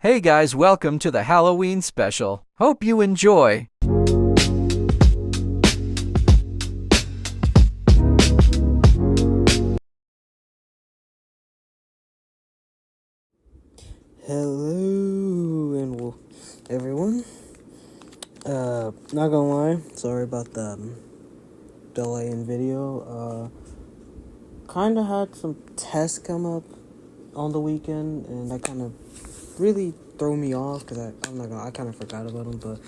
Hey guys, welcome to the Halloween special. Hope you enjoy. Hello and everyone. Not gonna lie, sorry about the delay in video. Kinda had some tests come up on the weekend, and that kind of really threw me off because I kind of forgot about them, but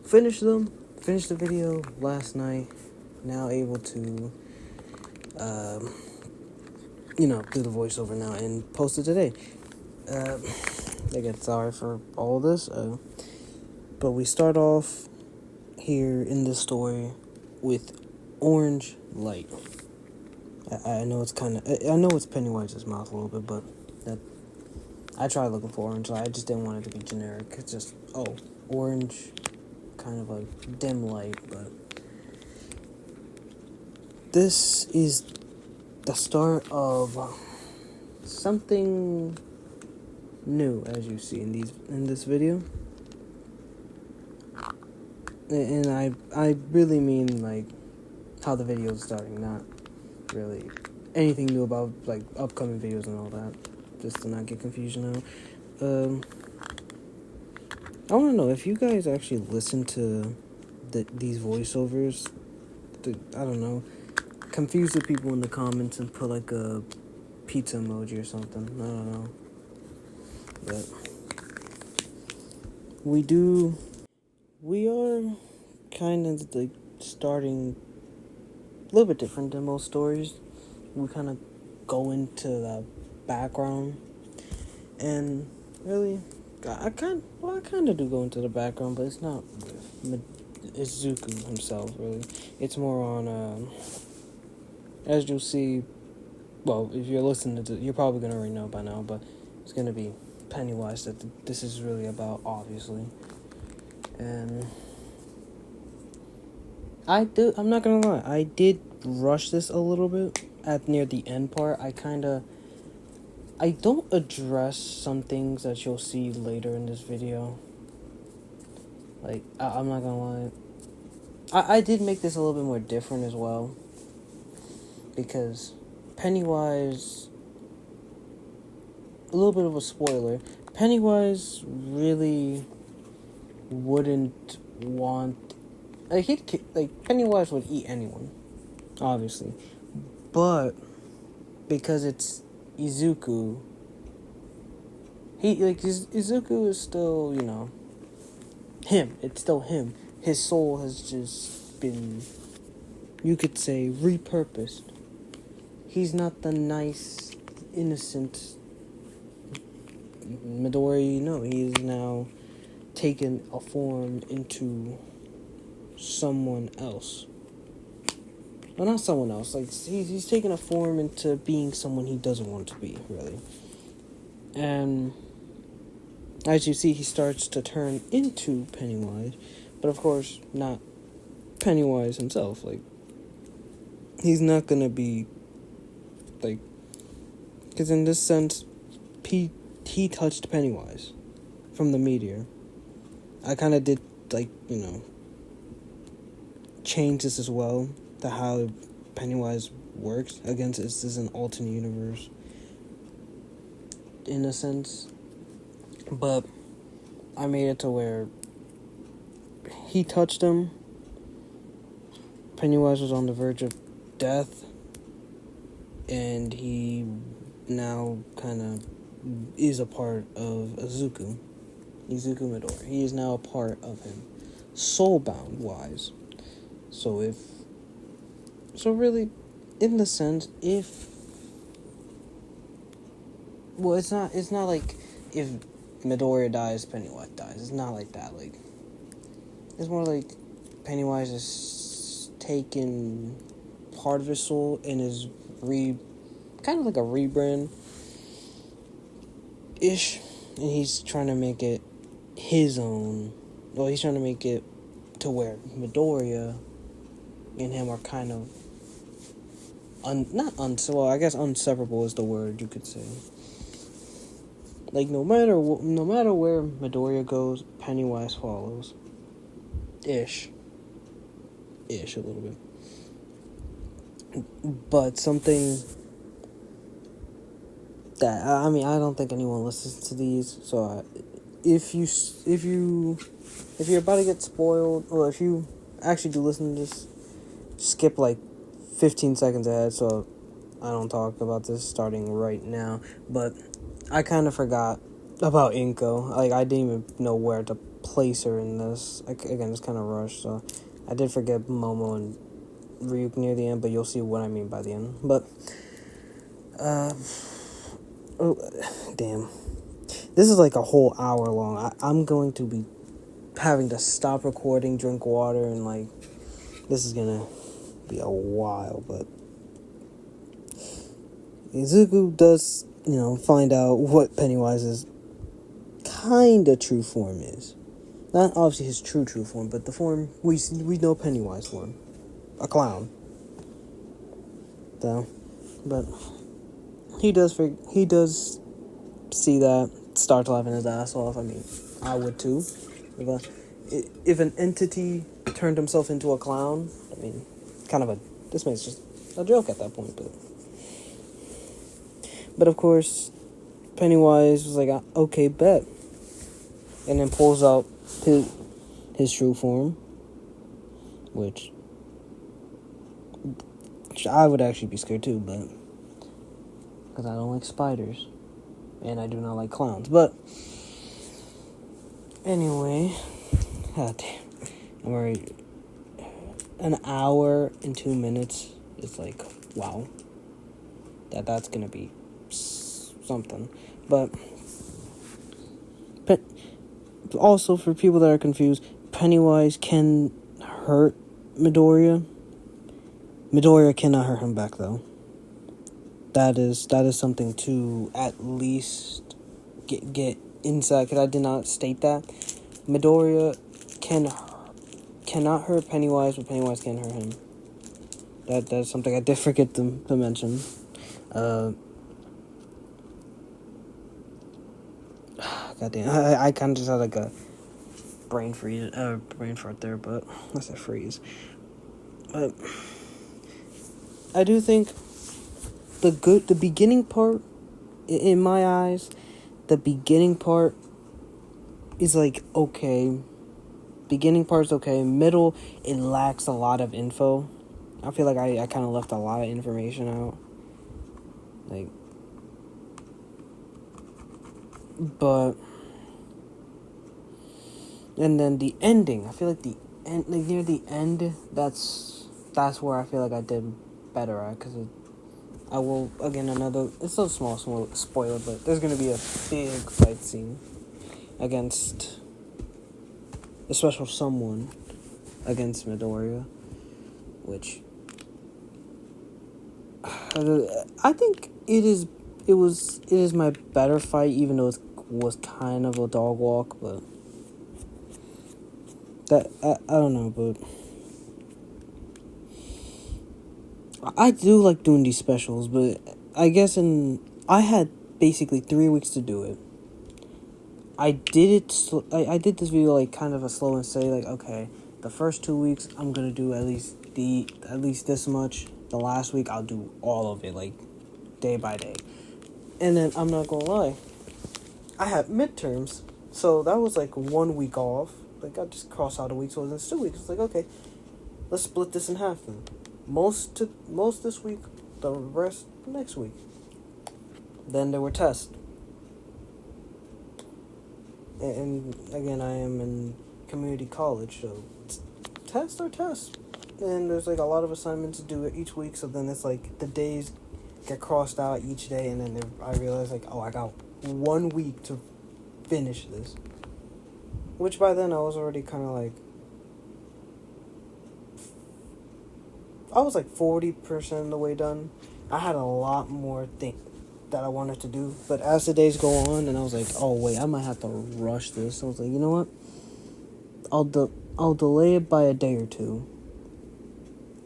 finished the video last night. Now able to, do the voiceover now and post it today. Again, sorry for all this. But we start off here in this story with orange light. I know it's I know it's Pennywise's mouth a little bit, but that I tried looking for orange light. I just didn't want it to be generic. It's just orange, kind of a dim light. But this is the start of something new, as you see in this video. And I really mean like how the video is starting, not really anything new about like upcoming videos and all that, just to not get confusion out. I want to know if you guys actually listen to these voiceovers. I don't know, confuse the people in the comments and put like a pizza emoji or something. I don't know, but we are kind of like starting a little bit different than most stories. We kind of go into the background, and really, I kind of do go into the background, but it's not. It's Zuko himself, really. It's more on, as you'll see. Well, if you're listening to you're probably gonna already know by now, but it's gonna be Pennywise that this is really about, obviously. And I'm not gonna lie, I did rush this a little bit at near the end part. I don't address some things that you'll see later in this video. Like, I'm not gonna lie. I did make this a little bit more different as well. Because Pennywise, a little bit of a spoiler, Pennywise really wouldn't want, Pennywise would eat anyone, obviously, but because it's Izuku, Izuku is still, him. It's still him. His soul has just been, you could say, repurposed. He's not the nice, innocent Midori. No, he is now taken a form into someone else. Well, not someone else. Like, he's taken a form into being someone he doesn't want to be, really. And as you see, he starts to turn into Pennywise, but of course, not Pennywise himself. Like, he's not gonna be, like, because in this sense, he touched Pennywise from the meteor. I kind of did, change this as well to how Pennywise works. Again, this is an alternate universe in a sense, but I made it to where he touched him. Pennywise was on the verge of death, and he now kind of is a part of Izuku Midori. He is now a part of him, soulbound wise. So really, in the sense, it's not like if Midoriya dies, Pennywise dies. It's not like that. Like, it's more like Pennywise is taking part of his soul and is kind of like a rebrand ish, and he's trying to make it his own. Well, he's trying to make it to where Midoriya and him are kind of I guess inseparable is the word you could say. Like, no matter where Midoriya goes, Pennywise follows. Ish, a little bit. But something that I mean, I don't think anyone listens to these. So if you're about to get spoiled, or if you actually do listen to this, skip like 15 seconds ahead. So I don't talk about this starting right now. But I kind of forgot about Inko. Like, I didn't even know where to place her in this. Again, it's kind of rushed, so I did forget Momo and Ryuk near the end, but you'll see what I mean by the end. But, oh, damn. This is like a whole hour long. I'm going to be having to stop recording, drink water, and like, this is gonna be a while, but Izuku does, find out what Pennywise's kinda true form is. Not obviously his true form, but the form we know Pennywise form. A clown. So, but he does see that, starts laughing his ass off. I mean, I would too. If an entity turned himself into a clown, I mean, this makes just a joke at that point, but of course, Pennywise was like, okay, bet. And then pulls out his true form, which I would actually be scared too, but because I don't like spiders, and I do not like clowns. But anyway, god damn, I'm already an hour and 2 minutes. It's like, wow, that's gonna be something. But also, for people that are confused, Pennywise can hurt Midoriya. Midoriya cannot hurt him back, though. That is something to at least get inside, because I did not state that. Midoriya cannot hurt Pennywise, but Pennywise can't hurt him. That's something I did forget to mention. Goddamn, I kind of just had like a brain fart there, but that's a freeze. But I do think the beginning part, in my eyes, the beginning part is like okay. Beginning part's okay. Middle, it lacks a lot of info. I feel like I kind of left a lot of information out. Like, but, and then the ending, I feel like near the end, that's where I feel like I did better at, because I will, again, it's a small spoiler, but there's going to be a big fight scene against a special someone against Midoriya, which I think it is my better fight, even though it was kind of a dog walk, but that I don't know, but I do like doing these specials, but I guess I had basically 3 weeks to do it. I did this video like kind of a slow and steady, like, okay, the first 2 weeks I'm gonna do at least this much. The last week I'll do all of it, like day by day. And then I'm not gonna lie, I had midterms, so that was like 1 week off. Like, I just crossed out a week, so it's 2 weeks. It's like, okay, let's split this in half then. Most this week, the rest next week. Then there were tests. And again, I am in community college, so tests are tests. And there's like a lot of assignments to do each week, so then it's like the days get crossed out each day, and then I realize like, oh, I got 1 week to finish this. Which by then I was already kind of like, I was like 40% of the way done. I had a lot more things that I wanted to do, but as the days go on, and I was like, oh wait, I might have to rush this. I was like, you know what? I'll delay it by a day or two,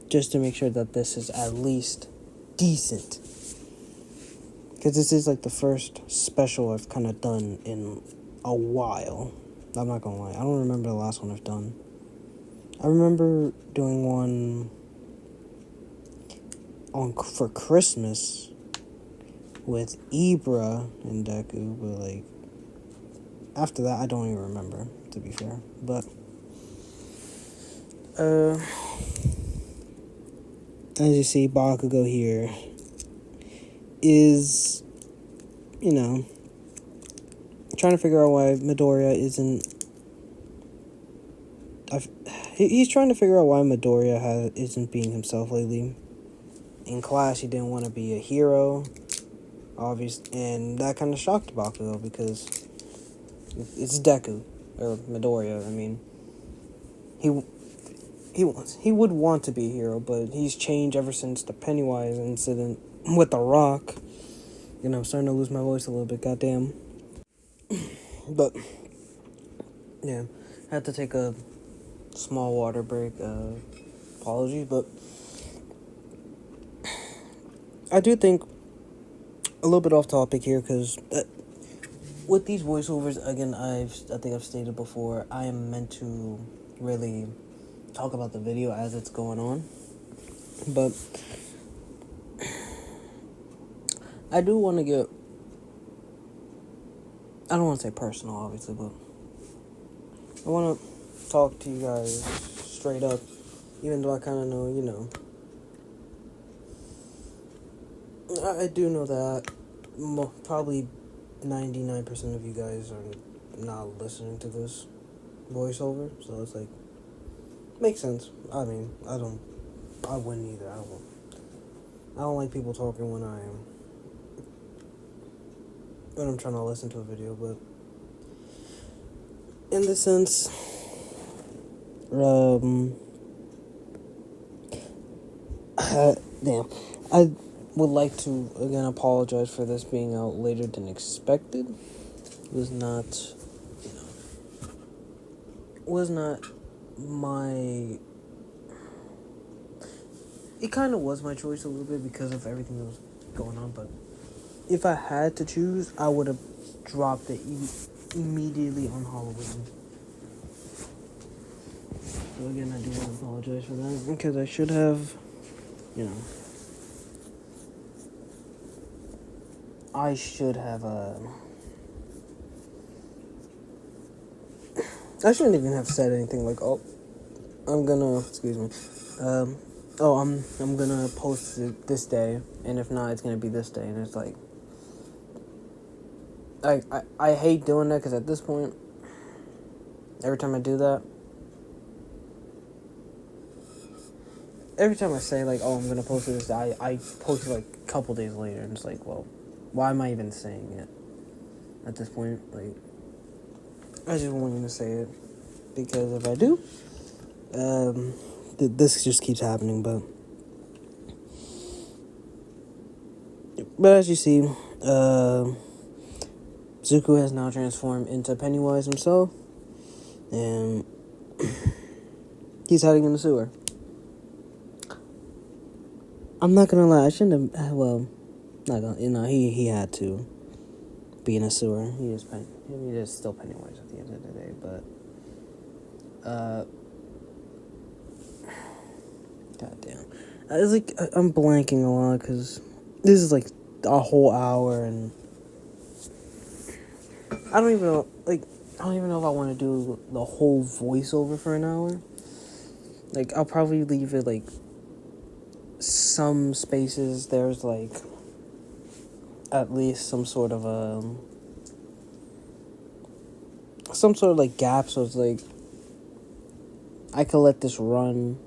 just to make sure that this is at least decent. Because this is like the first special I've kind of done in a while. I'm not gonna lie. I don't remember the last one I've done. I remember doing one for Christmas with Ibra and Deku, but like after that I don't even remember, to be fair. But as you see, Bakugo here is, trying to figure out why Midoriya isn't. He's trying to figure out why Midoriya isn't being himself lately. In class, he didn't want to be a hero, obviously, and that kind of shocked Bakugo because it's Deku or Midoriya. I mean, he would want to be a hero, but he's changed ever since the Pennywise incident with the Rock. I'm starting to lose my voice a little bit. Goddamn. But yeah, I had to take a small water break. Apologies, but I do think a little bit off topic here because with these voiceovers, again, I think I've stated before, I am meant to really talk about the video as it's going on, but I do want to get, I don't want to say personal, obviously, but I want to talk to you guys straight up, even though I kind of know, I do know that probably 99% of you guys are not listening to this voiceover, so it's like, makes sense. I mean, I wouldn't either. I don't like people talking when I'm trying to listen to a video, but in this sense, I would like to again apologize for this being out later than expected. It was not my. It kind of was my choice a little bit because of everything that was going on, but if I had to choose, I would have dropped it immediately on Halloween. So again, I do want to apologize for that because I should have, I should have, I shouldn't even have said anything like, I'm gonna post it this day, and if not, it's gonna be this day, and it's like, I hate doing that, because at this point, every time I do that, every time I say, like, I'm gonna post it this day, I post it, like, a couple days later, and it's like, well, why am I even saying it at this point? Like, I just want you to say it, because if I do, this just keeps happening, but as you see, Zuko has now transformed into Pennywise himself, and he's hiding in the sewer. I'm not gonna lie, I shouldn't have, he had to be in a sewer. He is still Pennywise at the end of the day, but, goddamn. I'm blanking a lot, because this is, like, a whole hour, and I don't even know if I want to do the whole voiceover for an hour. Like, I'll probably leave it, like, some spaces, there's, like, at least some sort of, like, gap, so it's, like, I can let this run.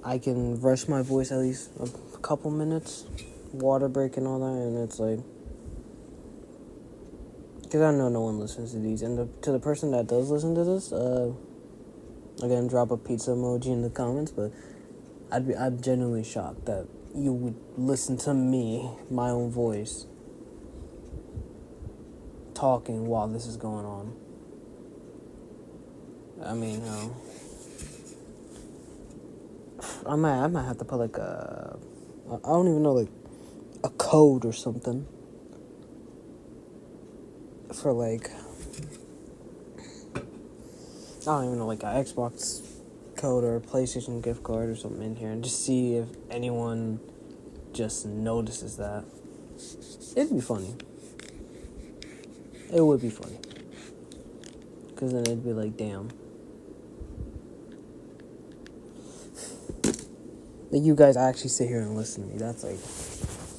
I can rush my voice at least a couple minutes, water break and all that, and it's, like, because I know no one listens to these, and to the person that does listen to this, again, drop a pizza emoji in the comments, but I'm genuinely shocked that you would listen to me, my own voice, talking while this is going on. I mean, I might have to put, like, I don't even know, like, a code or something for like, I don't even know, like an Xbox code or a PlayStation gift card or something in here, and just see if anyone just notices that. It'd be funny. It would be funny. Because then it'd be like, damn. Like, you guys actually sit here and listen to me. That's like,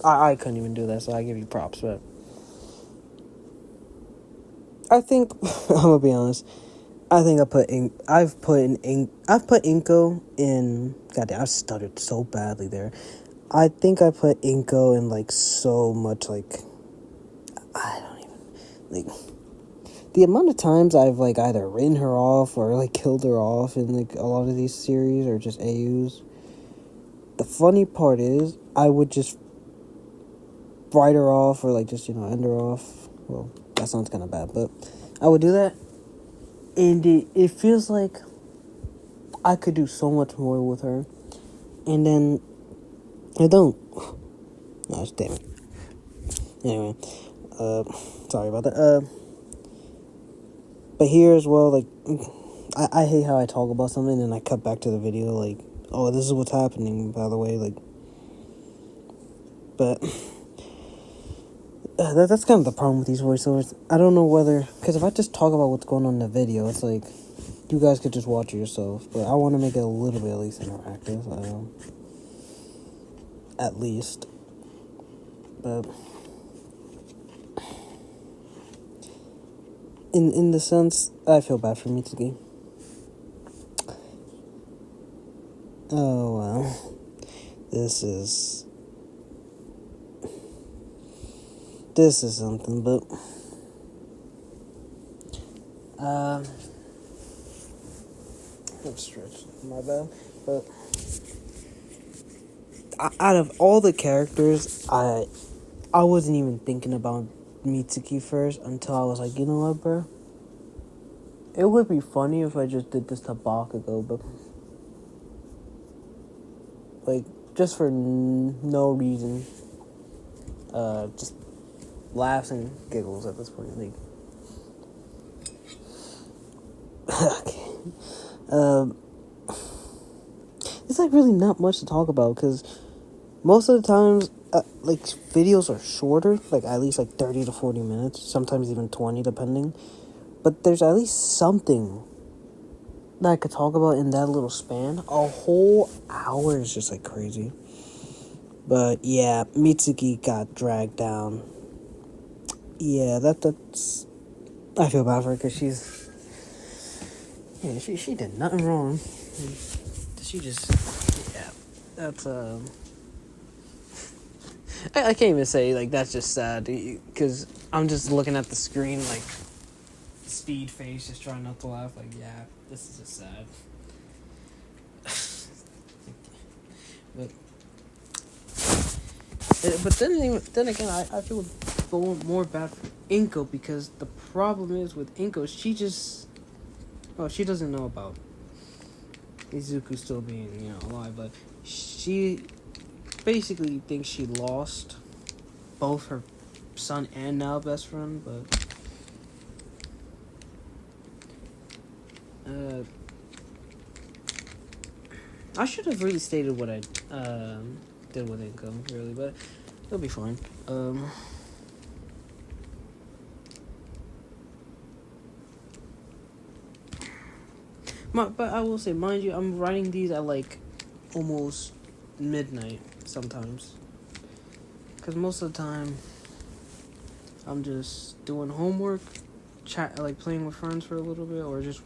I couldn't even do that, so I give you props, but I think, I'm gonna be honest, I think I've put Inko in, goddamn, I stuttered so badly there. I think I put Inko in, like, so much, like, I don't even, like, the amount of times I've, like, either written her off or, like, killed her off in, like, a lot of these series or just AUs. The funny part is, I would just write her off or, like, just, end her off. Well, that sounds kind of bad, but I would do that. And it feels like I could do so much more with her. And then I don't. Gosh, damn it. Anyway, sorry about that. But here as well, like, I hate how I talk about something and I cut back to the video, like, oh, this is what's happening, by the way, like, but that's kind of the problem with these voiceovers. I don't know whether, because if I just talk about what's going on in the video, it's like, you guys could just watch it yourself, but I want to make it a little bit at least interactive, at least, but in the sense, I feel bad for Mitsuki. Oh, well, this is something, but I'm stretched, my bad, but out of all the characters, I wasn't even thinking about Mitsuki first until I was like, you know what, bro? It would be funny if I just did this to Bakugo, but like, just for no reason, just laughs and giggles at this point, like, okay, it's like really not much to talk about, because most of the times, like, videos are shorter, like, at least, like, 30 to 40 minutes, sometimes even 20, depending, but there's at least something that I could talk about in that little span. A whole hour is just, like, crazy. But, yeah, Mitsuki got dragged down. Yeah, that's... I feel bad for her, because she's... Yeah, she did nothing wrong. She just... Yeah, that's, I can't even say, like, that's just sad, because I'm just looking at the screen, like, speed face, just trying not to laugh, like, yeah, this is just sad. But then again, I feel more bad for Inko, because the problem is with Inko, she doesn't know about Izuku still being, alive, but she basically thinks she lost both her son and now best friend, but I should have really stated what I did with Inko, really, but it'll be fine. But I will say, mind you, I'm writing these at like almost midnight sometimes, because most of the time I'm just doing homework, like playing with friends for a little bit, or just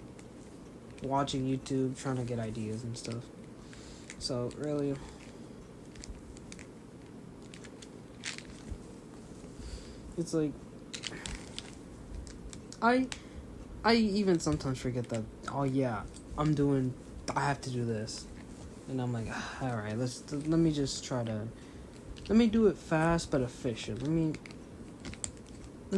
watching YouTube, trying to get ideas and stuff. So really, it's like I even sometimes forget that, oh yeah, I have to do this, and I'm like, all right, let me just try to, let me do it fast but efficient. Let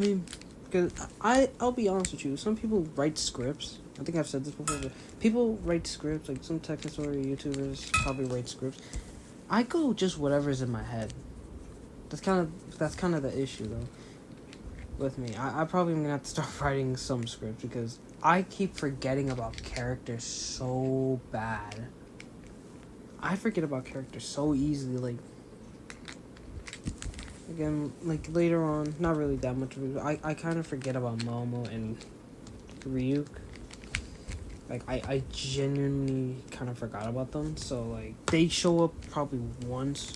me, because I'll be honest with you, some people write scripts. I think I've said this before, but people write scripts, like some TextingStory YouTubers probably write scripts. I go just whatever's in my head. That's kind of the issue though with me. I probably am gonna have to start writing some script because I keep forgetting about characters so bad. I forget about characters so easily. Like again, like later on, not really that much. I kind of forget about Momo and Ryuk. Like I genuinely kind of forgot about them. So like they show up probably once,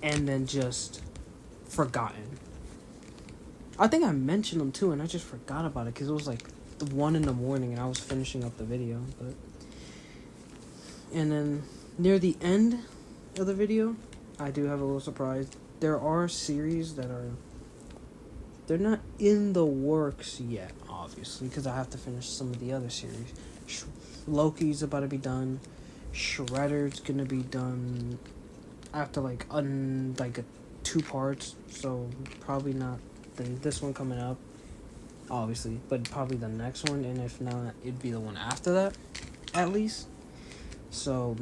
and then just forgotten. I think I mentioned them too, and I just forgot about it because it was like 1 in the morning, and I was finishing up the video. But and then near the end of the video, I do have a little surprise. There are series that they're not in the works yet, obviously, because I have to finish some of the other series. Loki's about to be done. Shredder's gonna be done after like a 2 parts, so probably not this one coming up, obviously, but probably the next one, and if not, it'd be the one after that, at least. So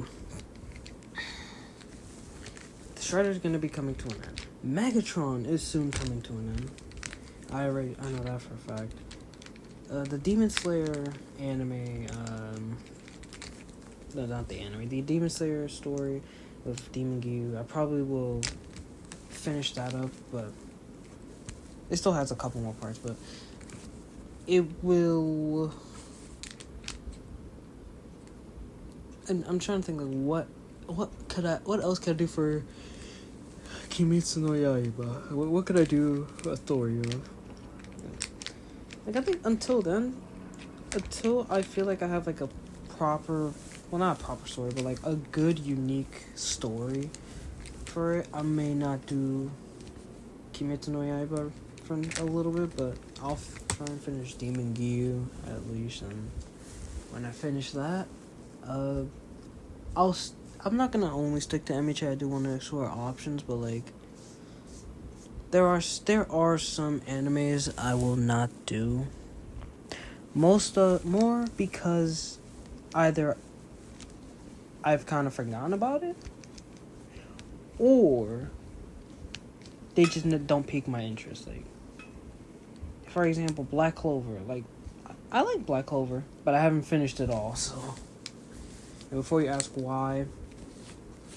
Shredder's gonna be coming to an end. Megatron is soon coming to an end. I know that for a fact. The Demon Slayer anime, no, not the anime, the Demon Slayer story with Demon Gyu, I probably will finish that up, but it still has a couple more parts, but it will. And I'm trying to think like what else could I do for Kimetsu no Yaiba? What could I do a story of? Like I think until I feel like I have like a proper, well not a proper story, but like a good unique story for it, I may not do Kimetsu no Yaiba for a little bit, but I'll try and finish Demon Gyu at least, and when I finish that, I'm not gonna only stick to MHA. I do want to explore options, but like there are some animes I will not do. More because either I've kind of forgotten about it, or they just don't pique my interest. Like, for example, Black Clover. Like, I like Black Clover, but I haven't finished it all. So, and before you ask why,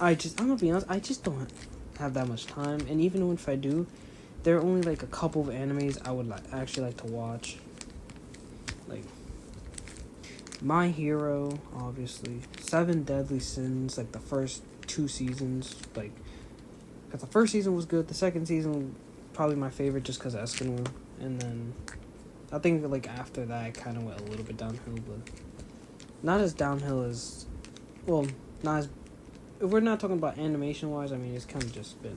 I'm gonna be honest, I just don't have that much time. And even if I do, there are only like a couple of animes I would actually like to watch. Like My Hero, obviously, 7 Deadly Sins, like the first 2 seasons, like, because the first season was good, the second season probably my favorite just because of Eskimo, and then I think like after that it kind of went a little bit downhill, but not as downhill as, well, not as, if we're not talking about animation wise, I mean it's kind of just been,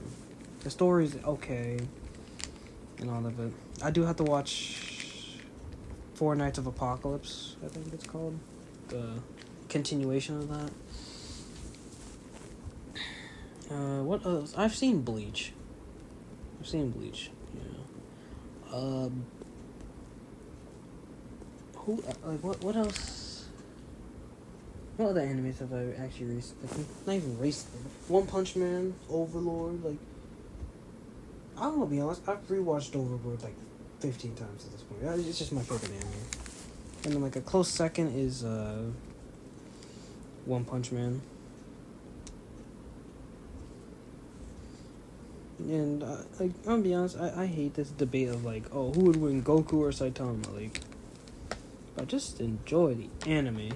the story's okay and all of it. I do have to watch 4 Nights of Apocalypse, I think it's called, the continuation of that. What else? I've seen Bleach. Yeah. What else? What other animes have I actually recently? Not even recently. One Punch Man, Overlord, like, I'm gonna be honest, I've rewatched Overlord like 15 times at this point. It's just my favorite anime. And then like a close second is One Punch Man. And like, I'm gonna be honest, I hate this debate of like, oh, who would win, Goku or Saitama? Like, but just enjoy the anime.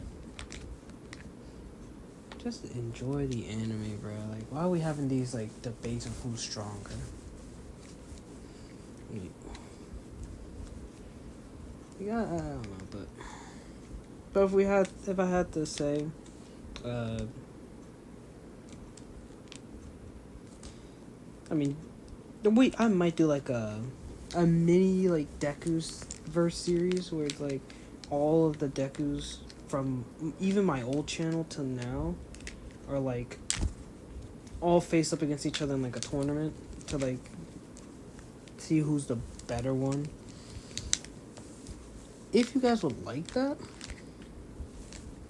Just enjoy the anime, bro. Like, why are we having these like debates of who's stronger? Yeah, I don't know, but if I had to say, I mean, I might do like a mini like Deku's verse series where it's like all of the Dekus from even my old channel to now are like all face up against each other in like a tournament to like see who's the better one. If you guys would like that,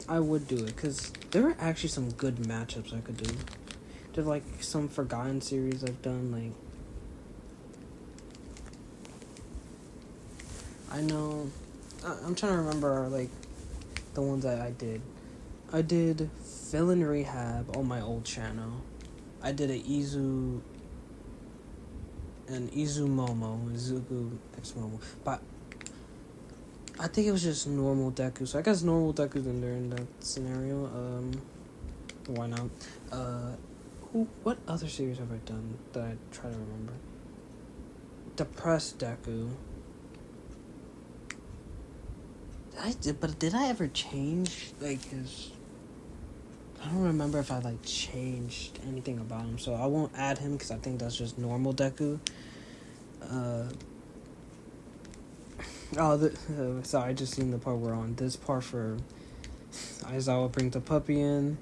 I would do it, because there are actually some good matchups I could do. There's like some Forgotten series I've done, like I know. I'm trying to remember like the ones that I did. I did Villain Rehab on my old channel. I did an Izuku X Momo, but I think it was just normal Deku. So I guess normal Deku's in there in that scenario. Why not? What other series have I done that I try to remember? Depressed Deku. Did I ever change like his? I don't remember if I like changed anything about him, so I won't add him because I think that's just normal Deku. Sorry, I just seen the part we're on. This part for Aizawa brings the puppy in.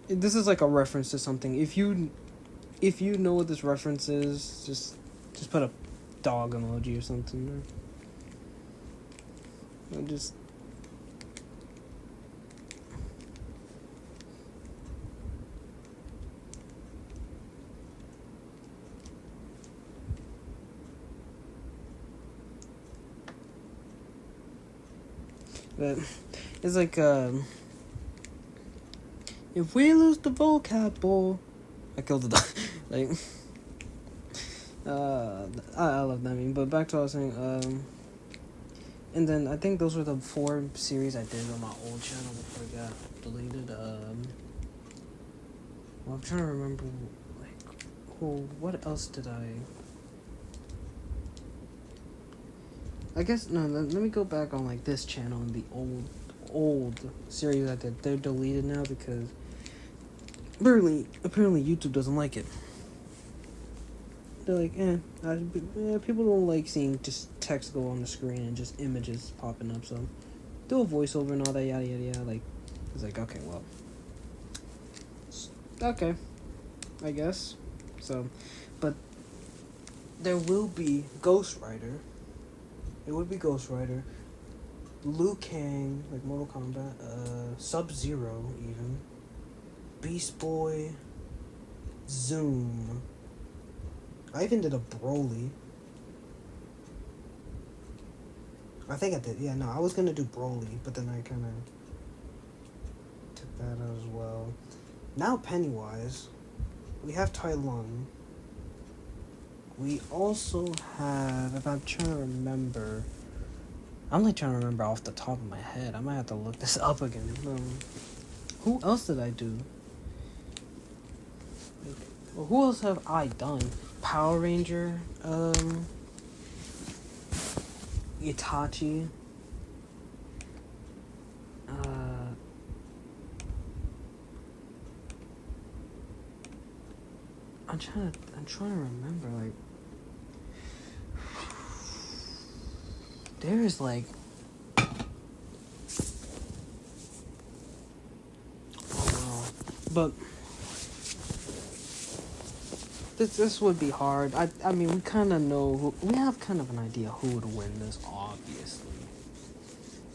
This is like a reference to something. If you know what this reference is, just put a dog emoji or something. Or just. But it's like if we lose the vocab ball, I killed the dog. Like I love that meme. But back to what I was saying. And then I think those were the 4 series I did on my old channel before it got deleted. Well, I'm trying to remember what else did I guess no. Let me go back on like this channel and the old series I did. They're deleted now because apparently YouTube doesn't like it. They're like, people don't like seeing just text go on the screen and just images popping up. So do a voiceover and all that yada yada yada. Like it's like okay, well, okay, I guess. So, but there will be Ghost Rider. It would be Ghost Rider, Liu Kang, like Mortal Kombat, Sub-Zero even, Beast Boy, Zoom. I even did a Broly. I think I did. Yeah, no, I was gonna do Broly, but then I kind of took that out as well. Now Pennywise. We have Tai Lung. We also have, if I'm trying to remember, I'm like trying to remember off the top of my head. I might have to look this up again. Who else did I do? Well, who else have I done? Power Ranger, Itachi. I'm trying to remember, like, there is like, but this would be hard. I mean, we kind of know we have kind of an idea who would win this, obviously.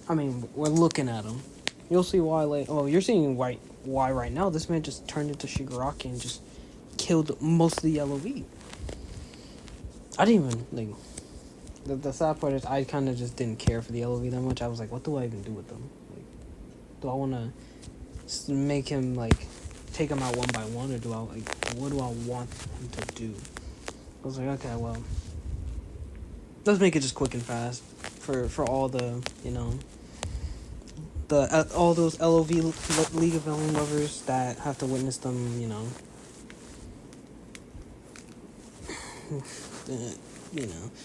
I mean, we're looking at him. You'll see why later. Oh, you're seeing why right now. This man just turned into Shigaraki and just killed most of the yellow wheat. I didn't even like. The sad part is I kind of just didn't care for the yellow wheat that much. I was like, what do I even do with them? Like, do I want to make him like take him out one by one, or do I like what do I want him to do? I was like, okay, well, let's make it just quick and fast for all the all those LOV League of Villain lovers that have to witness them,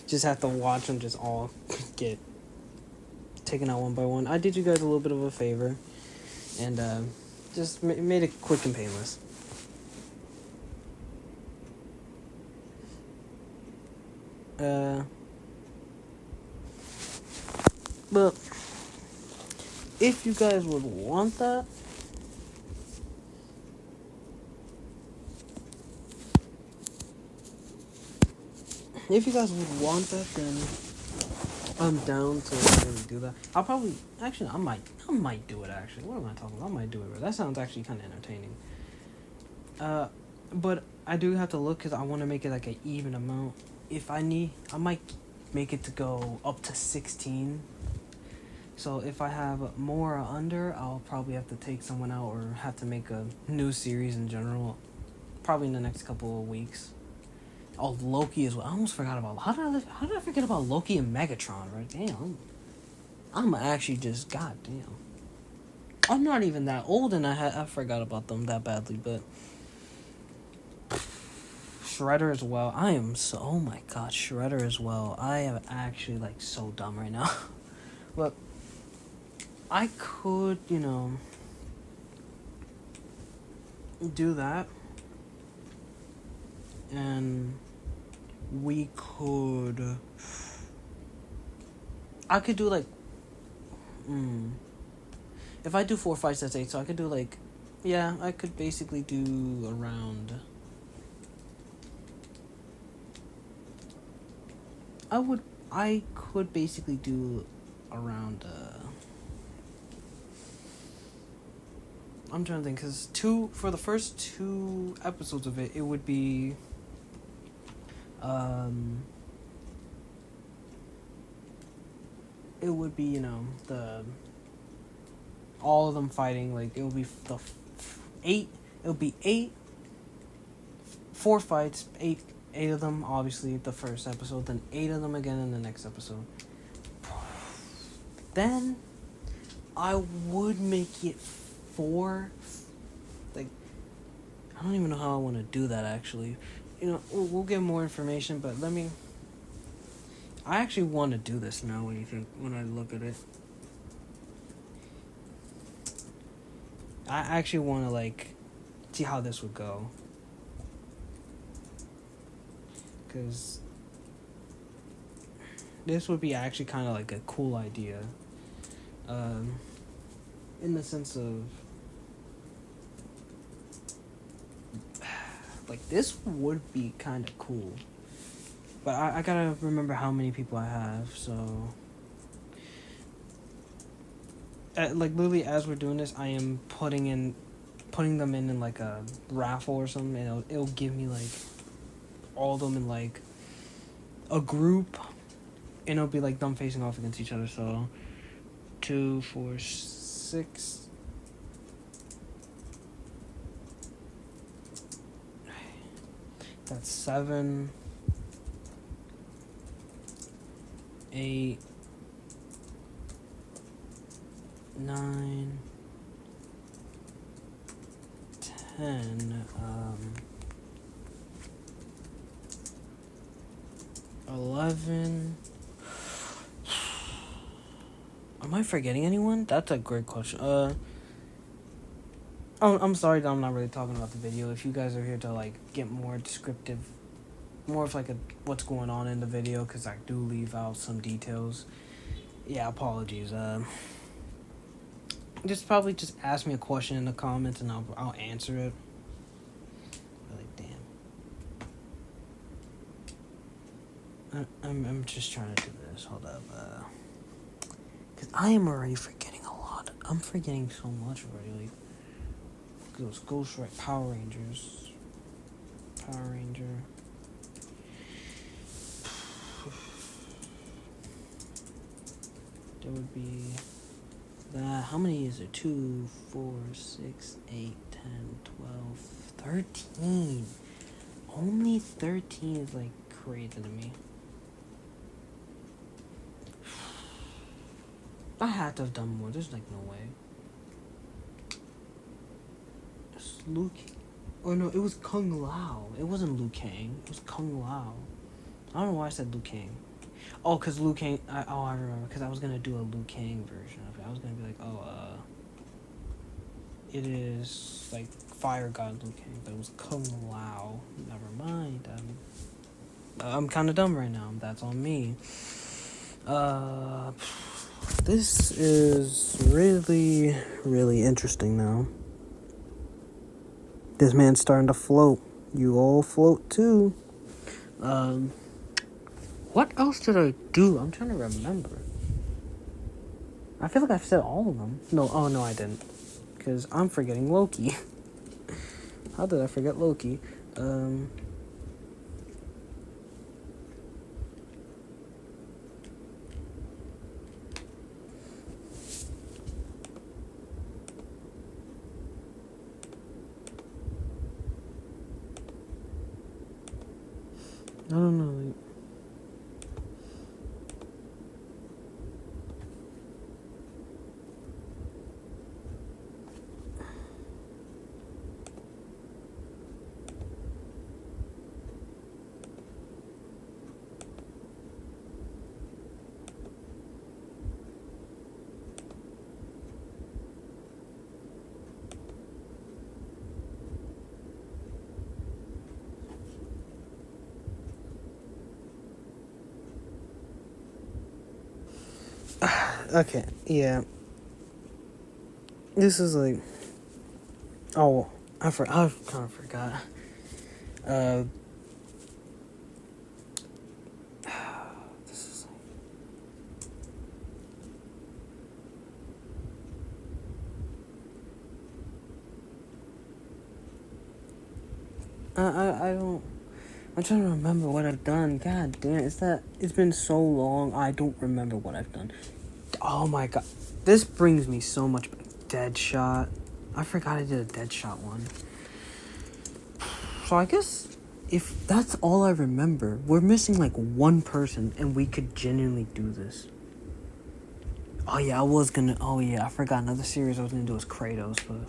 just have to watch them just all get taken out one by one. I did you guys a little bit of a favor, and just made it quick and painless. But if you guys would want that, then I'm down to really do that. I might do it actually. What am I talking about? I might do it. That sounds actually kind of entertaining. But I do have to look because I want to make it like an even amount. If I need, I might make it to go up to 16. So if I have more or under, I'll probably have to take someone out or have to make a new series in general. Probably in the next couple of weeks. Oh, Loki as well. I almost forgot about... How did I forget about Loki and Megatron, right? Damn. I'm actually just... God damn. I'm not even that old and I forgot about them that badly, but... Shredder as well. I am so... Oh my god, Shredder as well. I am actually, like, so dumb right now. But... I could, you know... do that. And... we could... I could do, like... If I do 4 fights, that's 8. So I could do, like... Yeah, I could basically do around... I could basically do around... I'm trying to think, because for the first 2 episodes of it, it would be... it would be, you know, all of them fighting, like, it would be it would be 8, 4 fights, 8 of them, obviously, the first episode, then 8 of them again in the next episode. Then, I would make it 4, like, I don't even know how I want to do that, actually. You know, we'll get more information, but I actually want to do this now when I look at it. I actually want to, like, see how this would go. Because this would be actually kind of like a cool idea. In the sense of... like, this would be kind of cool. But I gotta remember how many people I have, so... like, literally, as we're doing this, I am putting them in like, a raffle or something, and it'll give me, like, all of them in, like, a group, and it'll be, like, them facing off against each other, so... 2, 4, 6... That's 7... 8, 9, 10, 11. Am I forgetting anyone? That's a great question. Oh, I'm sorry that I'm not really talking about the video. If you guys are here to, like, get more descriptive, more of, like, what's going on in the video, because I do leave out some details. Yeah, apologies. Just probably just ask me a question in the comments and I'll answer it. Really, damn. I'm just trying to do this. Hold up. Because I am already forgetting a lot. I'm forgetting so much already. Like, those Ghost Right Power Rangers. Power Ranger. There would be that. How many is there? 2, 4, 6, 8, 10, 12, 13. Only 13 is, like, crazy to me. I had to have done more. There's, like, no way. It's Luke. Or no, it was Kung Lao. It wasn't Liu Kang. It was Kung Lao. I don't know why I said Liu Kang. Oh, because Liu Kang... I remember. Because I was going to do a Liu Kang version of it. I was going to be like, it is, like, Fire God Liu Kang. But it was Kung Lao. Never mind. I'm kind of dumb right now. That's on me. This is really, really interesting now. This man's starting to float. You all float too. What else did I do? I'm trying to remember. I feel like I've said all of them. No, I didn't. Because I'm forgetting Loki. How did I forget Loki? don't know. Like, okay, yeah. This is like, oh, I kind of forgot. This is I don't. I'm trying to remember what I've done. God damn, it's been so long. I don't remember what I've done. Oh my god, this brings me so much. Deadshot. I forgot I did a Deadshot one. So I guess if that's all I remember, we're missing like one person, and we could genuinely do this. Oh yeah, I forgot another series I was gonna do was Kratos, but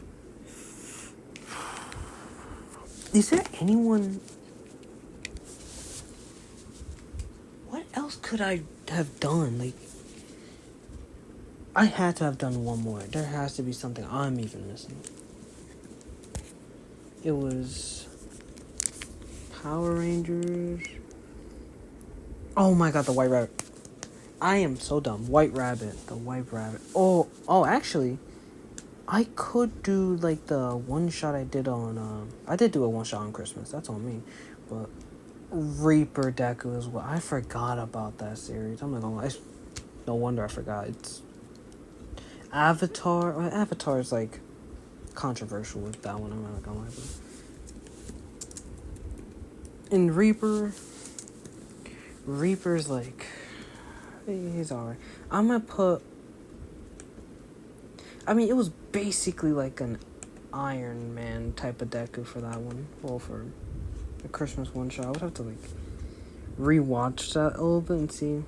is there anyone? What else could I have done? Like, I had to have done one more. There has to be something I'm even missing. It was Power Rangers. Oh my god, the White Rabbit. I am so dumb. White Rabbit. The White Rabbit. Oh, actually, I could do like the one shot I did on. I did do a one shot on Christmas. That's on me. But Reaper Deku as well. I forgot about that series. I'm not gonna lie. No wonder I forgot. It's Avatar. Avatar is like controversial with that one. I'm not gonna lie. In Reaper's like, he's alright. I'm gonna put. I mean, it was basically like an Iron Man type of Deku for that one. Well, for the Christmas one shot, I would have to like rewatch that a little bit and see.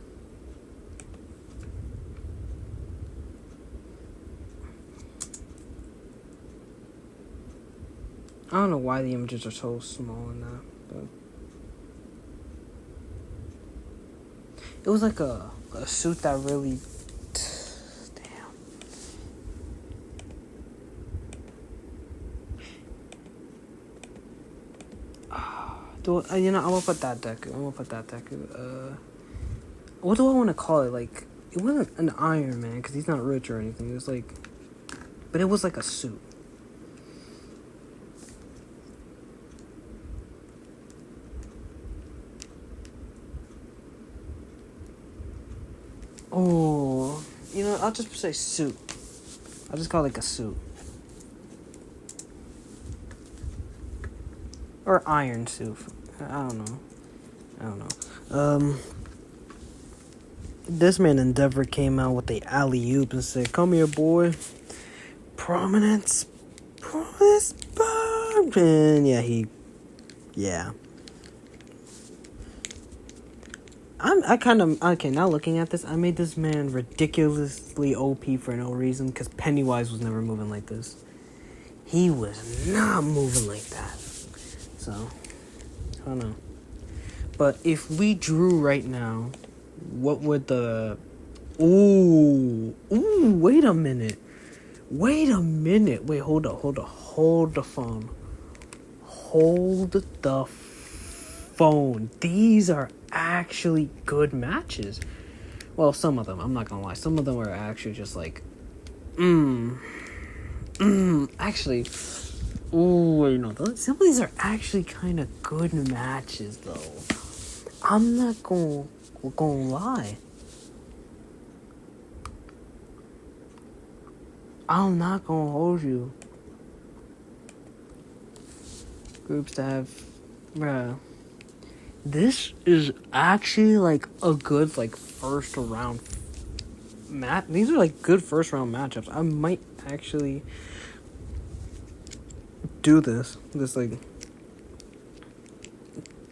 I don't know why the images are so small in that, but it was like a suit that really. Damn. I'm gonna put that Deku. What do I want to call it? Like, it wasn't an Iron Man because he's not rich or anything. It was like, but it was like a suit. Oh, I'll just say suit. I'll just call it like a suit. Or iron suit. I don't know. This man Endeavor came out with the alley-oop and said, "Come here, boy. Prominence. And yeah. Okay, now looking at this, I made this man ridiculously OP for no reason, because Pennywise was never moving like this. He was not moving like that. So, I don't know. But if we drew right now, what would the... Ooh, wait a minute. Wait, hold the phone. Hold the phone. These are actually good matches. Well, some of them, I'm not gonna lie. Some of them are actually just like, actually, wait, no, some of these are actually kind of good matches, though. I'm not gonna lie. I'm not gonna hold you. Groups that have, bruh. This is actually like a good like first round match. These are like good first round matchups. I might actually do this. This like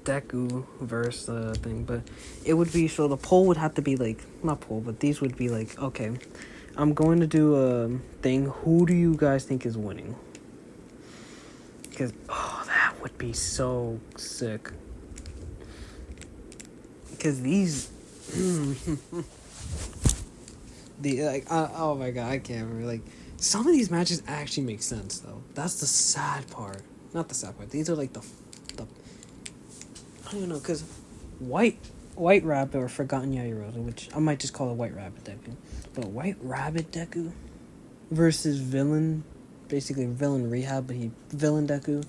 Deku verse thing, but it would be, so the poll would have to be like, not poll, but these would be like, okay, I'm going to do a thing. Who do you guys think is winning? Because, oh, that would be so sick. Because these, oh my god, I can't remember. Like, some of these matches actually make sense though. That's the sad part. Not the sad part. These are like the I don't even know, because White Rabbit or Forgotten Yaoyorozu, which I might just call it White Rabbit Deku, but White Rabbit Deku versus basically villain Rehab, but villain Deku.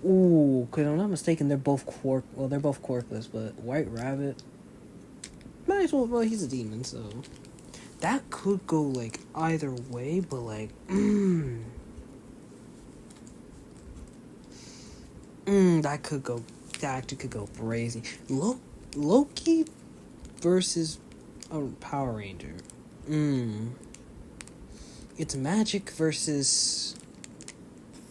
Ooh, because I'm not mistaken, they're both quirkless, but White Rabbit might as well, he's a demon, so that could go like either way, but like that actually could go crazy. Loki versus a Power Ranger. It's magic versus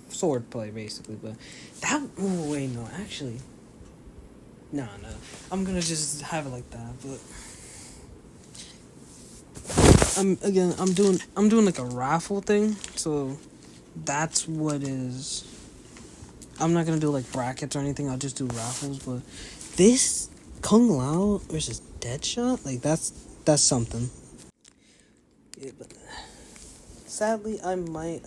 swordplay, basically. But that. Oh wait, no. Actually, no. I'm gonna just have it like that. But I'm doing like a raffle thing. So that's what is. I'm not gonna do like brackets or anything. I'll just do raffles. But this Kung Lao versus Deadshot, like that's something. Yeah, but sadly, I might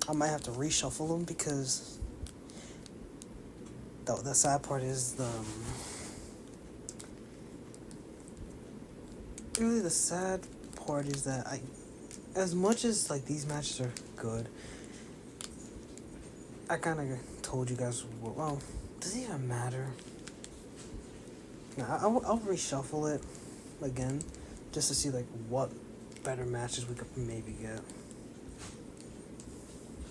have to reshuffle them because the sad part is really the sad part is that as much as like these matches are good, I kind of told you guys, well, does it even matter? Nah, I'll reshuffle it again just to see like what better matches we could maybe get.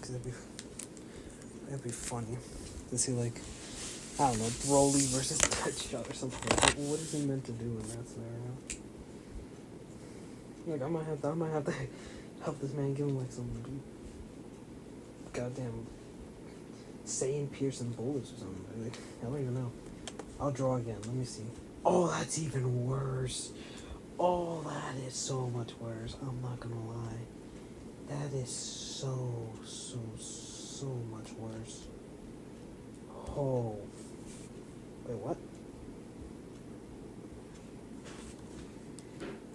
Cause it'd be funny to see like, I don't know, Broly versus Deadshot or something like that. What is he meant to do in that scenario? Like I might have to help this man, give him like some goddamn Saiyan piercing bullets or something. Like, I don't even know. I'll draw again. Let me see. Oh, that's even worse. Oh, that is so much worse. I'm not gonna lie. That is so much worse. Oh. Wait, what?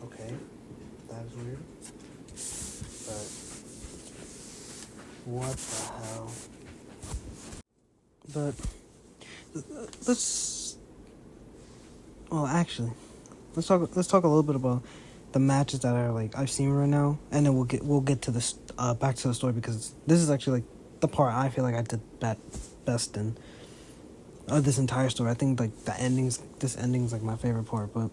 Okay. That is weird. But what the hell? But let's talk a little bit about the matches that are like I've seen right now, and then we'll get to this back to the story, because this is actually like the part I feel like I did best in this entire story. I think like this ending's like my favorite part. But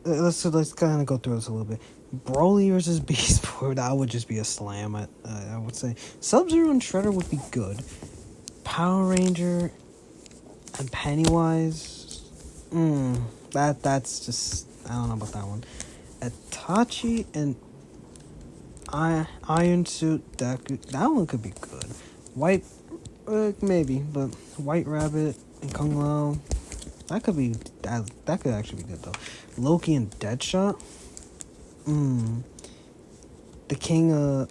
let's kind of go through this a little bit. Broly versus Beast Boy, that would just be a slam. I would say Sub-Zero and Shredder would be good. Power Ranger and Pennywise, that's just, I don't know about that one. Itachi and Iron Suit Deku, that one could be good. White, maybe, but White Rabbit and Kung Lao, that could actually be good though. Loki and Deadshot, the King of,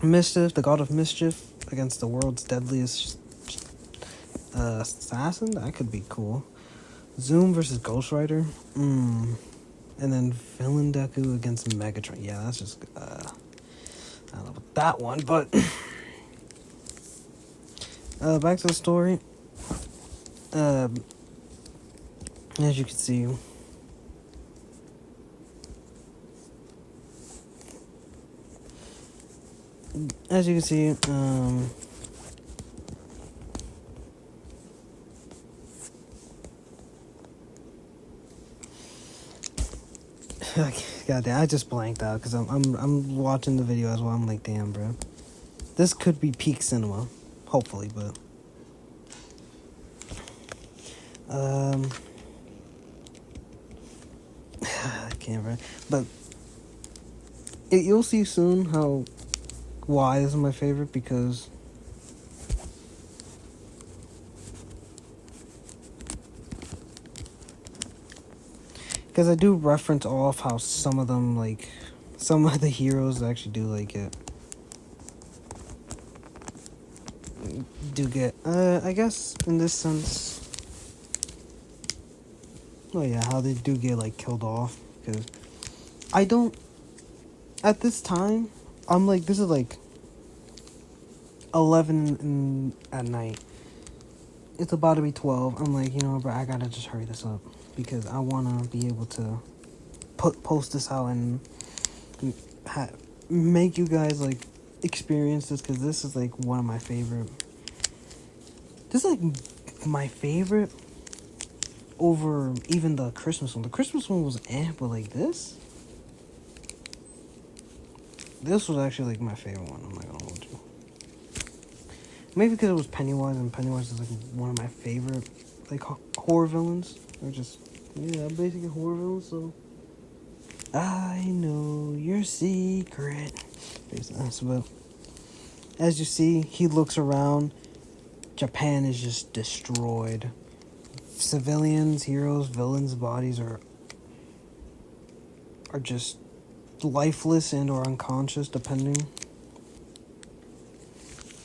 Mischief, the God of Mischief against the world's deadliest assassin, that could be cool. Zoom versus Ghost Rider, and then Villain Deku against Megatron. Yeah, that's just I don't know about that one, but back to the story. As you can see, goddamn, I just blanked out because I'm watching the video as well. I'm like, damn, bro, this could be peak cinema, hopefully, but I can't, bro. But you'll see soon how Why this is my favorite? Because I do reference off how some of them, like, some of the heroes actually do, like, get, I guess, in this sense, oh yeah, how they do get, like, killed off, because I don't, at this time, I'm like, this is, like, 11 at night, it's about to be 12, I'm like, you know, bro, I gotta just hurry this up, because I wanna be able to post this out and make you guys, like, experience this, because this is, like, one of my favorite, this is, like, my favorite over even the Christmas one. The Christmas one was but, like, this was actually, like, my favorite one, I'm not gonna hold you. Maybe because it was Pennywise, and Pennywise is, like, one of my favorite, like, horror villains, or just, yeah, basically horror villains, so I know your secret. But as you see, he looks around. Japan is just destroyed. Civilians, heroes, villains' bodies are just lifeless and or unconscious, depending.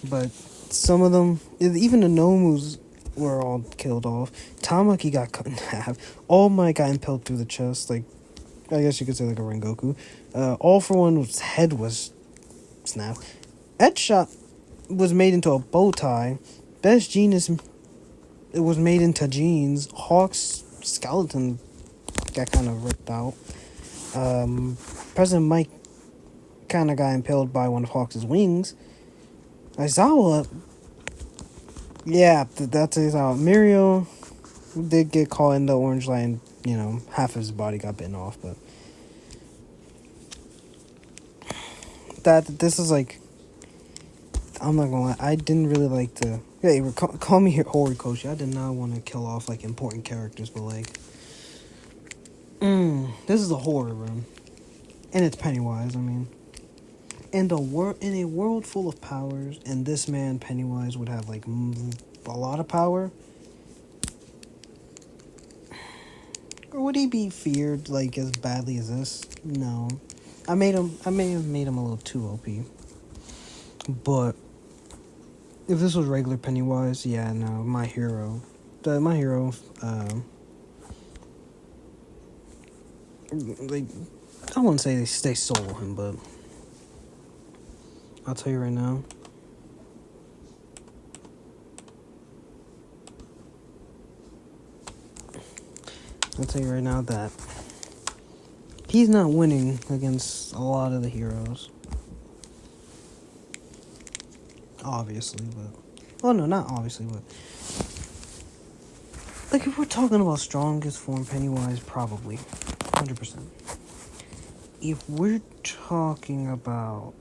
But some of them, even the Nomus, were all killed off. Tamaki got cut in half. All Might got impaled through the chest, like, I guess you could say like a Rengoku. All for One's head was snapped. Edshot was made into a bow tie. Best Genius, it was made into jeans. Hawk's skeleton got kind of ripped out. President Mike kind of got impaled by one of Hawk's wings. Aizawa, yeah, that's Aizawa. Mirio did get caught in the orange line. You know, half of his body got bitten off, but this is like, I'm not gonna lie, I didn't really like to. Yeah, call me Horikoshi. I did not want to kill off like important characters, but like, this is a horror room, and it's Pennywise. I mean, in a world full of powers, and this man Pennywise would have like a lot of power. Or would he be feared like as badly as this? No. I may have made him a little too OP. But if this was regular Pennywise, yeah, no, my hero, like, I wouldn't say they stole him, but I'll tell you right now. I'll tell you right now that he's not winning against a lot of the heroes. Obviously, but... Oh, no, not obviously, but... Like, if we're talking about strongest form Pennywise, probably. 100%. If we're talking about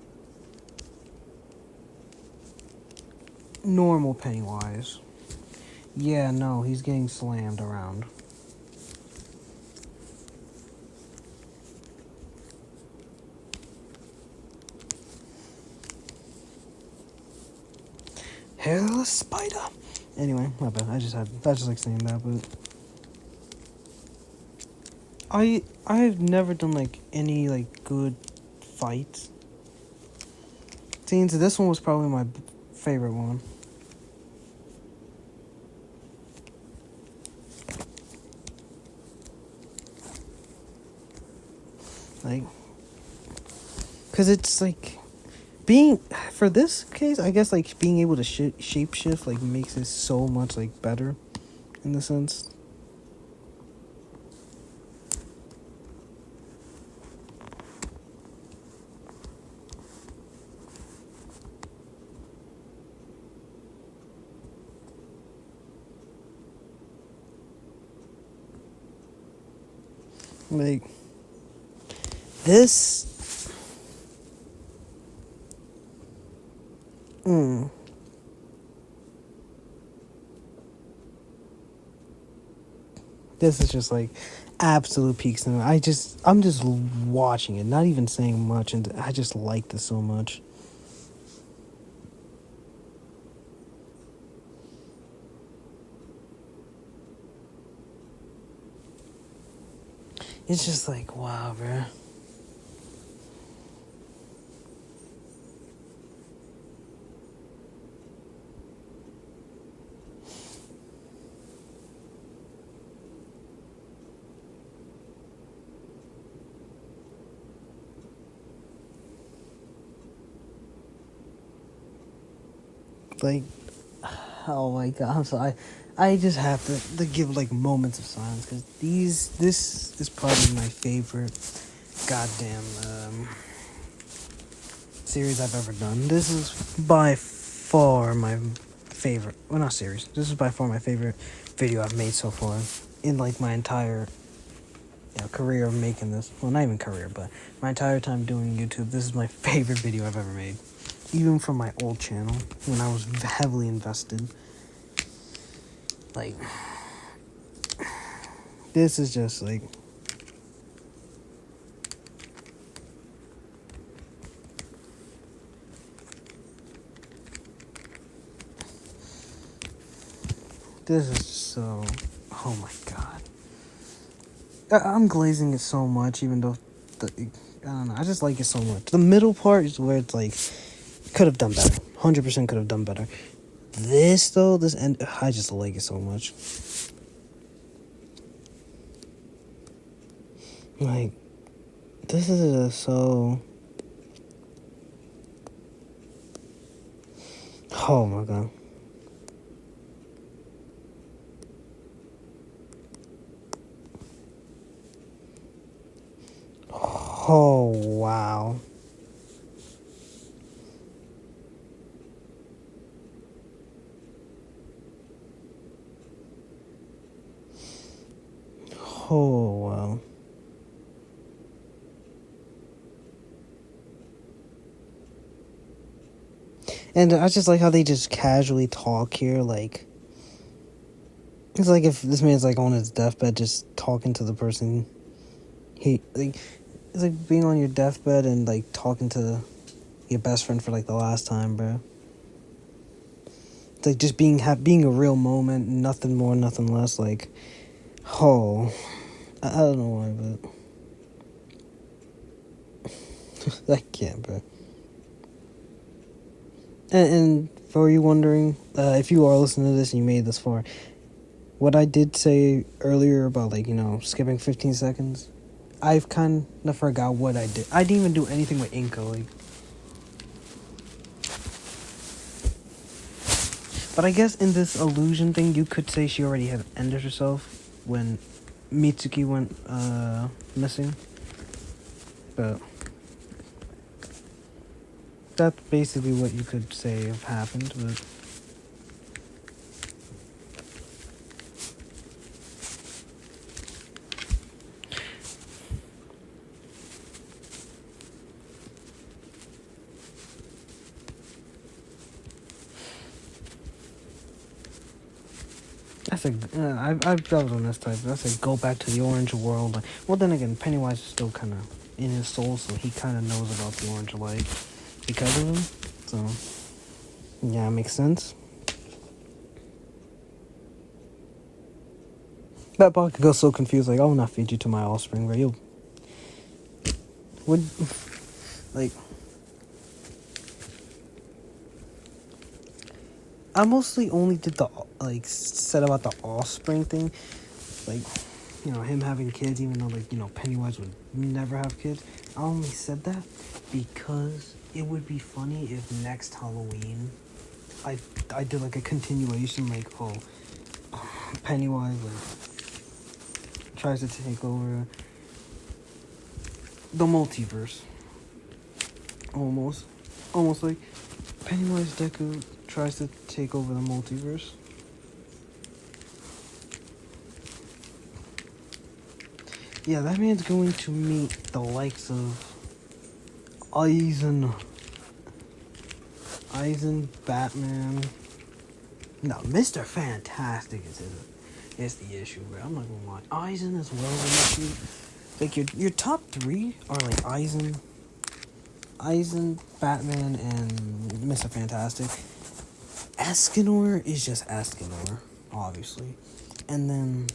normal Pennywise, yeah, no, he's getting slammed around. Hairless spider. Anyway, my bad. I just like saying that, but I've never done like any like good fights. Since this one was probably my favorite one. Like, cause it's like for this case, I guess like being able to shapeshift like makes it so much like better, in the sense. Like this. This is just like absolute peak cinema. I'm just watching it, not even saying much, and I just like this so much. It's just like, wow, bro. Like, oh my god, I'm sorry. I just have to give like moments of silence because this is probably my favorite goddamn series I've ever done. This is by far my favorite. Well, not series. This is by far my favorite video I've made so far in like my entire career of making this. Well, not even career, but my entire time doing YouTube. This is my favorite video I've ever made. Even from my old channel when I was heavily invested. Like, this is just like. This is so. Oh my god. I'm glazing it so much, even though. I don't know. I just like it so much. The middle part is where it's like. Could have done better. 100% could have done better. This, though, this end. I just like it so much. Like. This is so. Oh my god. Oh, wow. Oh, wow. And I just like how they just casually talk here, like... It's like if this man's, like, on his deathbed just talking to the person like... It's like being on your deathbed and, like, talking to your best friend for, like, the last time, bro. It's like just being a real moment, nothing more, nothing less, like... Oh... I don't know why, but... I can't, bro. And for you wondering, if you are listening to this and you made this far, what I did say earlier about, like, skipping 15 seconds, I've kind of forgot what I did. I didn't even do anything with Inka, like. But I guess in this illusion thing, you could say she already had ended herself when Mitsuki went, missing. But that's basically what you could say have happened, but... I said, I've done on this type. I said, go back to the orange world. Well, then again, Pennywise is still kind of in his soul, so he kind of knows about the orange light because of him. So, yeah, it makes sense. That bot could go so confused, like, I will not feed you to my offspring, bro. Would, like... I mostly only did the, like, said about the offspring thing. Like, him having kids, even though, like, Pennywise would never have kids. I only said that because it would be funny if next Halloween I did, like, a continuation, like, Pennywise, like, tries to take over the multiverse. Almost like Pennywise Deku tries to take over the multiverse. Yeah, that man's going to meet the likes of Eisen, Batman. No, Mr. Fantastic is the issue, bro. I'm not gonna lie. Eisen as well is the issue. Like, your top three are like Eisen, Batman, and Mr. Fantastic. Escanor is just Escanor, obviously. And then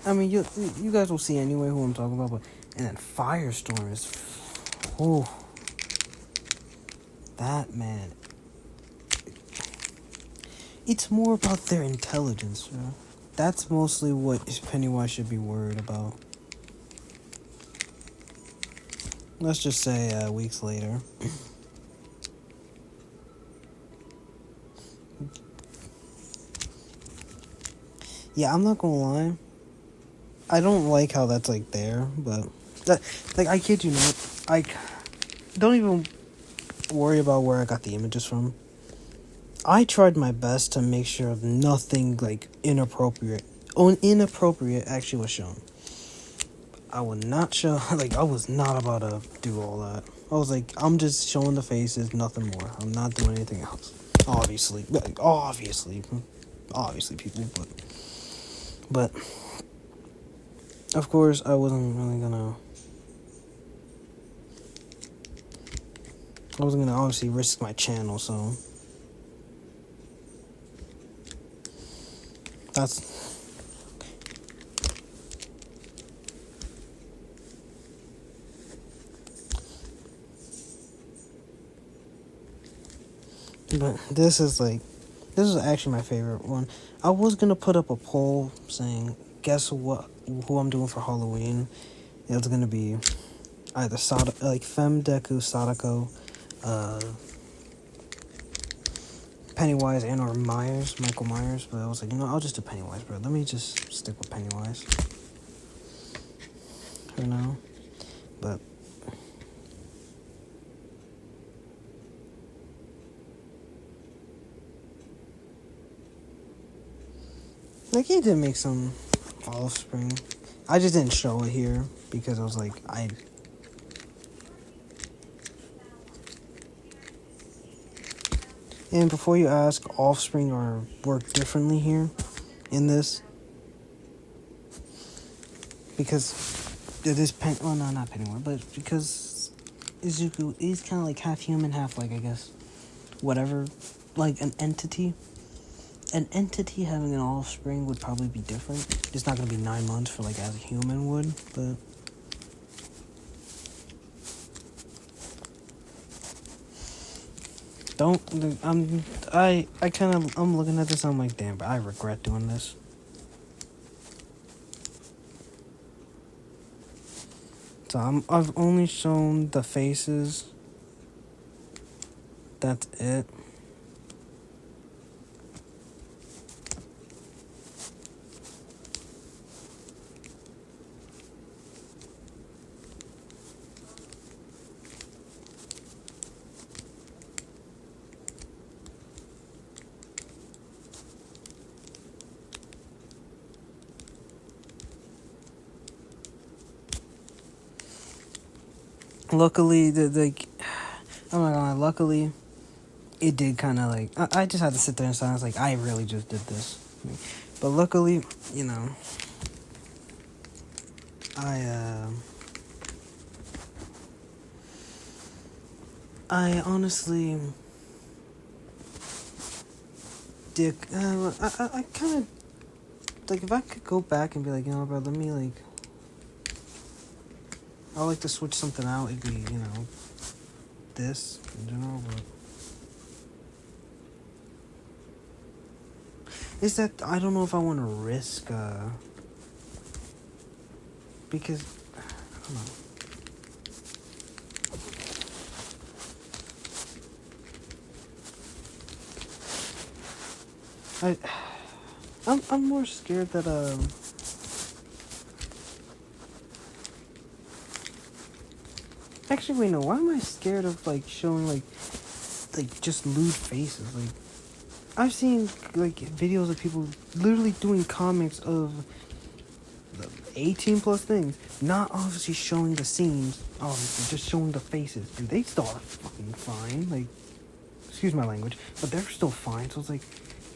I mean, you guys will see anyway who I'm talking about, but and then Firestorm is, oh, that man. It's more about their intelligence, you know? That's mostly what Pennywise should be worried about. Let's just say weeks later. Yeah, I'm not gonna lie. I don't like how that's like there, but that, like, I kid you not, I don't even worry about where I got the images from. I tried my best to make sure nothing like inappropriate actually was shown. I would not show, like, I was not about to do all that. I was like, I'm just showing the faces, nothing more. I'm not doing anything else. Obviously, people, but of course, I wasn't gonna obviously risk my channel, so that's. But this is actually my favorite one. I was gonna put up a poll saying, guess who I'm doing for Halloween. It was gonna be either Fem, Deku, Sadako, Pennywise, and or Michael Myers. But I was like, I'll just do Pennywise, bro. Let me just stick with Pennywise for now. But like, he did make some offspring. I just didn't show it here because I was like, And before you ask, offspring are work differently here in this because it is not Pennywise, but because Izuku is kind of like half human, half like, I guess, whatever, like an entity. An entity having an offspring would probably be different. It's not gonna be 9 months for like as a human would, but I'm looking at this. I'm like, damn, but I regret doing this. So I've only shown the faces. That's it. Luckily, I'm not gonna lie, luckily, it did kind of like, I just had to sit there in silence, like, I really just did this. But luckily, I honestly did, I kind of, like, if I could go back and be like, bro, let me, like, I like to switch something out, it'd be, this in general, but is that, I don't know if I want to risk, because, I don't know. I'm more scared that, actually, wait, no, why am I scared of, like, showing, like, just lewd faces? Like, I've seen, like, videos of people literally doing comics of 18 plus things, not obviously showing the scenes, obviously, just showing the faces, and they still are fucking fine, like, excuse my language, but they're still fine, so it's like,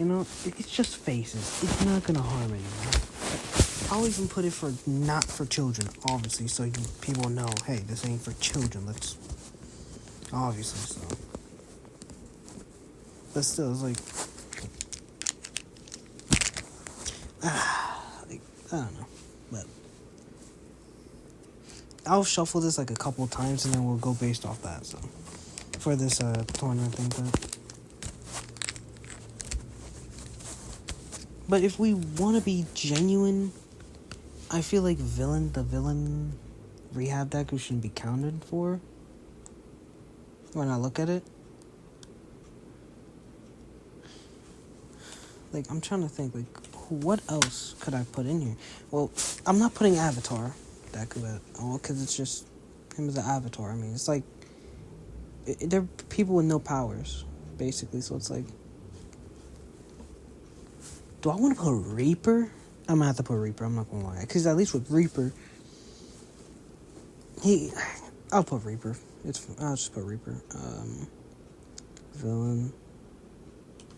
it's just faces, it's not gonna harm anyone. I'll even put it for not for children, obviously, so people know, hey, this ain't for children. Let's obviously so. But still, it's like, I don't know. I'll shuffle this like a couple times and then we'll go based off that. So for this tournament thing, but if we want to be genuine, I feel like the villain rehab Deku shouldn't be counted for when I look at it. Like, I'm trying to think, like, what else could I put in here? Well, I'm not putting Avatar Deku at all, because it's just him as an avatar. I mean, it's like, they're people with no powers, basically, so it's like, do I want to put Reaper? I'm gonna have to put Reaper, I'm not gonna lie, because at least with Reaper, I'll put Reaper. I'll just put Reaper. Villain,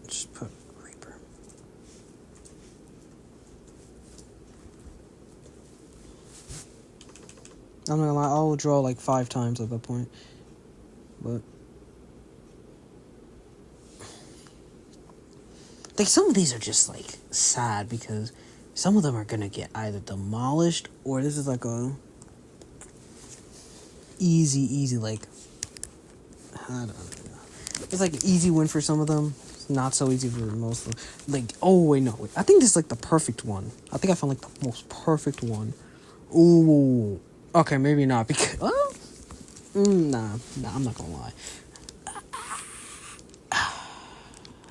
just put Reaper. I'm not gonna lie, I'll draw like 5 times at that point. But like, some of these are just like sad because some of them are gonna get either demolished or this is like a easy like, I don't know. It's like an easy win for some of them. It's not so easy for most of them. Like, oh wait, no, wait. I think this is like the perfect one. I think I found like the most perfect one. Ooh. Okay, maybe not because nah, I'm not gonna lie.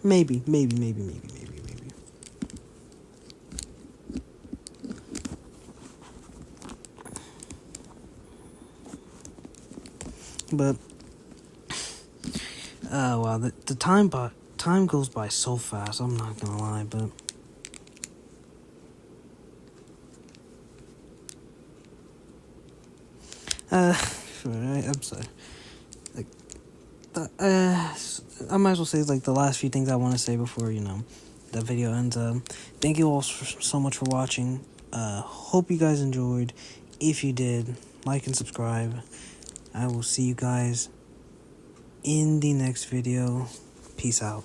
Maybe. But wow, the time goes by so fast. I'm not gonna lie, but I'm sorry. Like, I might as well say like the last few things I want to say before the video ends. Thank you all so much for watching. Hope you guys enjoyed. If you did, like and subscribe. I will see you guys in the next video. Peace out.